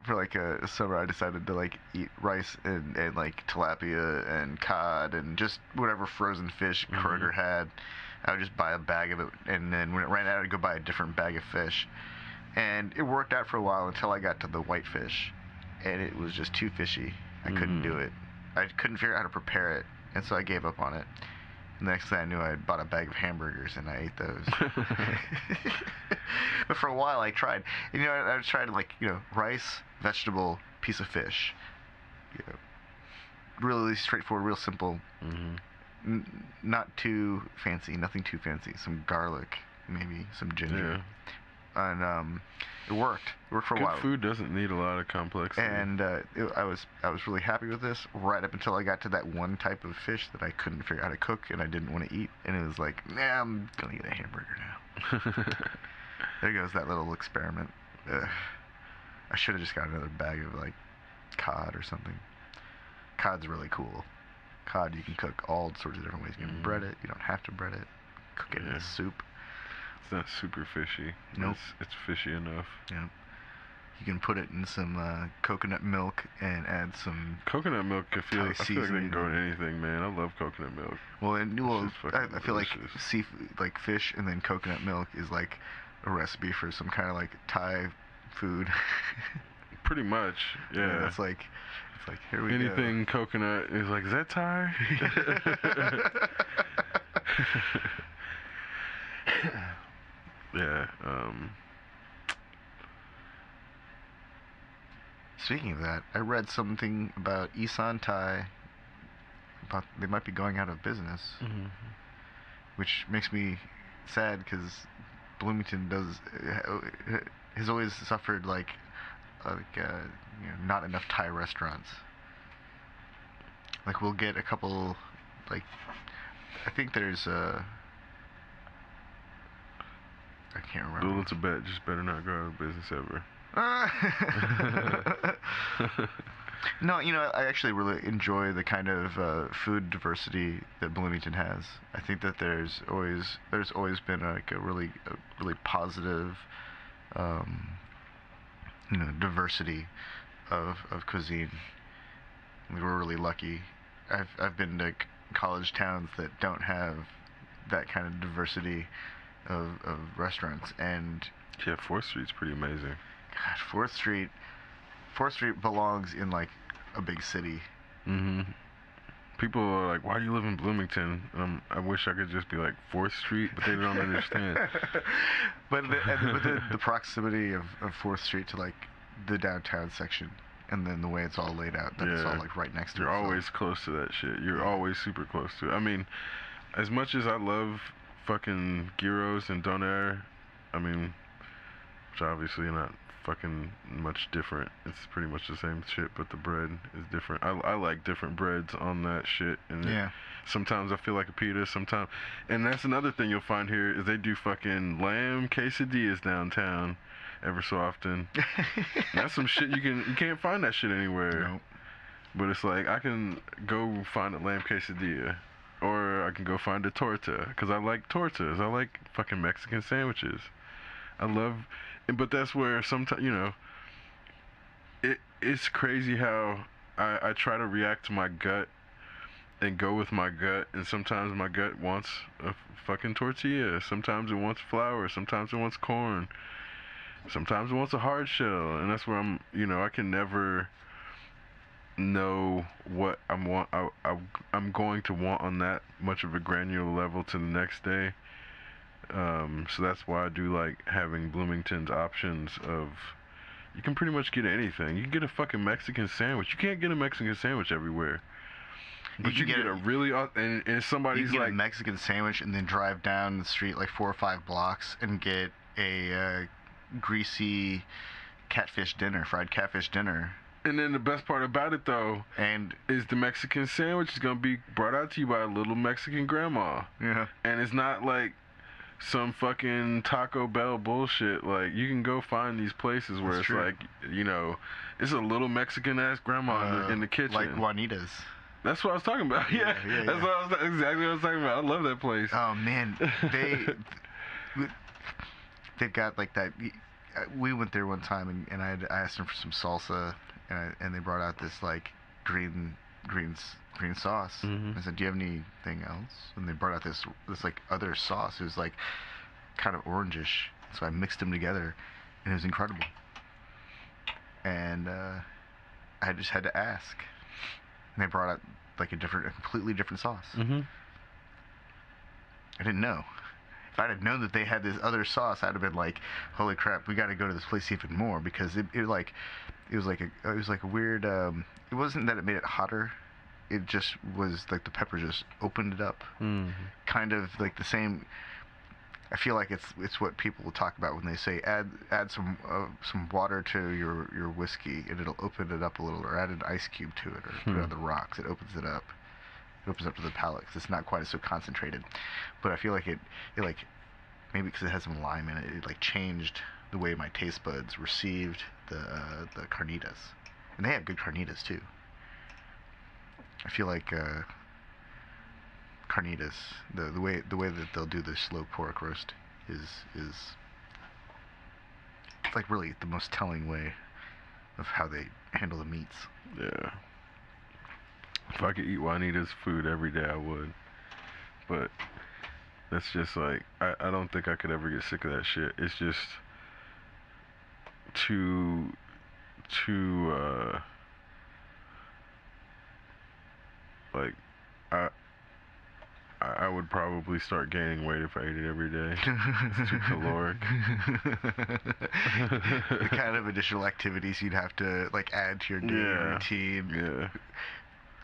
for like a summer, I decided to like eat rice and like tilapia and cod and just whatever frozen fish Kroger had. I would just buy a bag of it, and then when it ran out, I'd go buy a different bag of fish. And it worked out for a while until I got to the whitefish, and it was just too fishy. I couldn't do it. I couldn't figure out how to prepare it, and so I gave up on it. And the next thing I knew, I had bought a bag of hamburgers, and I ate those. But for a while, I tried. And, I was trying like, rice, vegetable, piece of fish. Really straightforward, real simple. Not too fancy, nothing too fancy. Some garlic, maybe some ginger. And it worked. It worked for a while. Good food doesn't need a lot of complexity. And I was really happy with this right up until I got to that one type of fish that I couldn't figure out how to cook and I didn't want to eat. And it was like, nah, I'm gonna get a hamburger now. There goes that little experiment. Ugh. I should have just got another bag of like cod or something. Cod's really cool. Cod you can cook all sorts of different ways. You can bread it. You don't have to bread it. Cook it in a soup. It's not super fishy. Nope. It's fishy enough. Yeah. You can put it in some coconut milk and add some coconut milk. I feel like they can go in anything, man. I love coconut milk. Well, I feel like seafood, like fish, and then coconut milk is like a recipe for some kind of like Thai food. Pretty much, yeah. It's like here we go. Anything coconut is like, is that Thai? Yeah. Speaking of that, I read something about Isan Thai. About they might be going out of business, which makes me sad because Bloomington has always suffered like not enough Thai restaurants. Like we'll get a couple, like I think there's I can't remember. Well, it's a bet. Just better not go out of business ever. No, I actually really enjoy the kind of food diversity that Bloomington has. I think that there's always been like a really positive, diversity of cuisine. We're really lucky. I've been to college towns that don't have that kind of diversity of restaurants, and 4th Street's pretty amazing. God, 4th Street belongs in like a big city. People are like, why do you live in Bloomington? And I wish I could just be like 4th Street, but they don't understand. But the proximity of 4th Street to like the downtown section, and then the way it's all laid out, that it's all like right next to it. You're always close to that shit. You're always super close to it. I mean, as much as I love fucking gyros and doner, which obviously are not fucking much different. It's pretty much the same shit, but the bread is different. I like different breads on that shit. And sometimes I feel like a pita, sometimes. And that's another thing you'll find here is they do fucking lamb quesadillas downtown ever so often. That's some shit you can't find that shit anywhere. Nope. But it's like I can go find a lamb quesadilla. Or I can go find a torta, because I like tortas. I like fucking Mexican sandwiches. But that's where sometimes, it's crazy how I try to react to my gut and go with my gut, and sometimes my gut wants a fucking tortilla. Sometimes it wants flour. Sometimes it wants corn. Sometimes it wants a hard shell, and that's where I can never know what I'm going to want on that much of a granular level to the next day. So that's why I do like having Bloomington's options of you can pretty much get anything. You can get a fucking Mexican sandwich. You can't get a Mexican sandwich everywhere. But you can get a really and somebody's you can get like a Mexican sandwich and then drive down the street like 4 or 5 blocks and get a greasy fried catfish dinner. And then the best part about it, though, is the Mexican sandwich is going to be brought out to you by a little Mexican grandma. Yeah. And it's not like some fucking Taco Bell bullshit. Like, you can go find these places where it's like, it's a little Mexican-ass grandma in the kitchen. Like Juanita's. That's what I was talking about. Yeah. That's exactly what I was talking about. I love that place. Oh, man. They've got like that... we went there one time and I asked them for some salsa and they brought out this like green green sauce. I said, "Do you have anything else?" And they brought out this like other sauce. It was like kind of orangish. So I mixed them together, and it was incredible. And I just had to ask, and they brought out like a completely different sauce. I didn't know. If I'd have known that they had this other sauce, I'd have been like, "Holy crap, we got to go to this place even more," because it was like a weird. It wasn't that it made it hotter. It just was like the pepper just opened it up. Kind of like the same. I feel like it's what people will talk about when they say add some water to your whiskey and it'll open it up a little, or add an ice cube to it, or put it on the rocks. It opens it up. It opens up to the palate because it's not quite so concentrated. But I feel like it like maybe because it has some lime in it, it like changed the way my taste buds received the carnitas, and they have good carnitas too. I feel like carnitas, the way that they'll do the slow pork roast is it's like really the most telling way of how they handle the meats. Yeah. If I could eat Juanita's food every day, I would. But that's just like I don't think I could ever get sick of that shit. It's just too like I would probably start gaining weight if I ate it every day. It's too caloric. The kind of additional activities you'd have to like add to your daily routine. Yeah.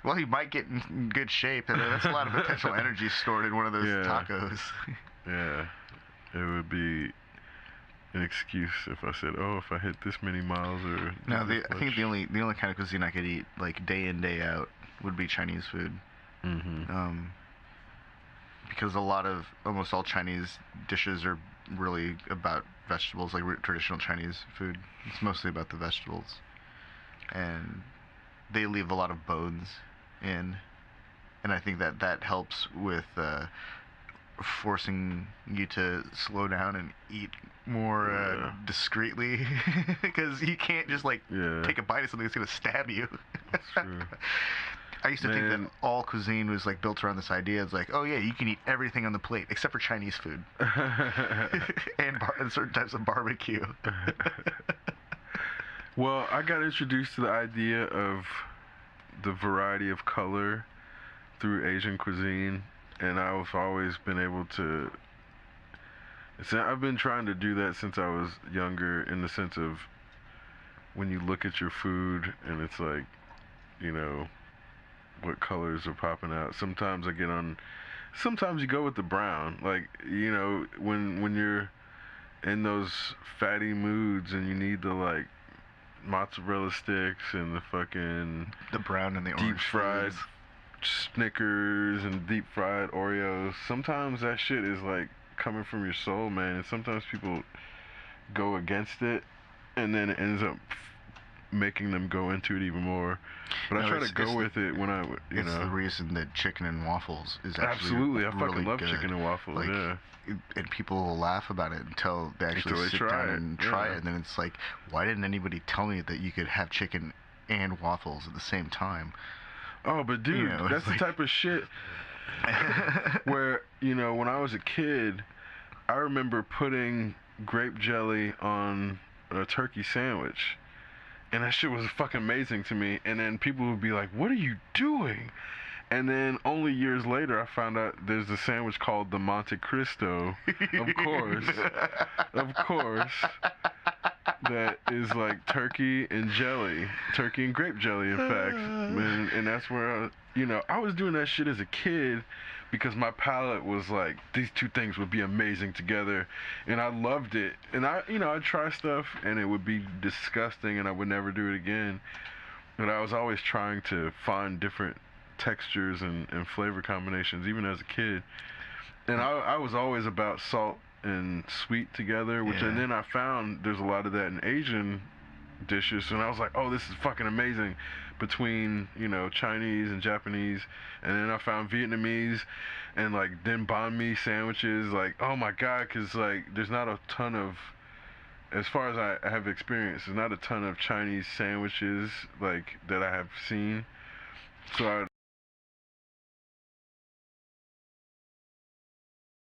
Well, you might get in good shape, and that's a lot of potential energy stored in one of those tacos. Yeah. It would be an excuse if I said, "Oh, if I hit this many miles or." No, I think the only kind of cuisine I could eat like day in day out would be Chinese food. Because almost all Chinese dishes are really about vegetables, like traditional Chinese food. It's mostly about the vegetables, and they leave a lot of bones in, and I think that helps with forcing you to slow down and eat more discreetly, because you can't just like take a bite of something that's gonna stab you. That's true. I used to think that all cuisine was like built around this idea. It's like, oh yeah, you can eat everything on the plate except for Chinese food and certain types of barbecue. Well, I got introduced to the idea of the variety of color through Asian cuisine, and I've always been able to. I've been trying to do that since I was younger, in the sense of when you look at your food and it's like, you know, what colors are popping out. Sometimes you go with the brown, like, you know, when you're in those fatty moods and you need the like mozzarella sticks and the brown and the deep orange fried foods. Snickers and deep fried Oreos. Sometimes that shit is like coming from your soul, man, and sometimes people go against it and then it ends up making them go into it even more. But I try to go with it when It's the reason that chicken and waffles is actually absolutely. I really fucking love good. chicken and waffles. Like, yeah. And people will laugh about it until they actually sit down and try it, and then it's like, why didn't anybody tell me that you could have chicken and waffles at the same time? Oh, but dude, you know, that's the type of shit where, you know, when I was a kid, I remember putting grape jelly on a turkey sandwich. And that shit was fucking amazing to me. And then people would be like, "What are you doing?" And then only years later, I found out there's a sandwich called the Monte Cristo. Of course. That is like turkey and grape jelly, in fact. And that's where, I was doing that shit as a kid because my palate was like, these two things would be amazing together, and I loved it. And I'd try stuff and it would be disgusting and I would never do it again. But I was always trying to find different textures and flavor combinations, even as a kid. And I was always about salt and sweet together, and then I found there's a lot of that in Asian dishes, and I was like, oh, this is fucking amazing, between Chinese and Japanese. And then I found Vietnamese and then banh mi sandwiches, like, oh my god, because like there's not a ton of as far as I have experienced, there's not a ton of Chinese sandwiches like that I have seen. So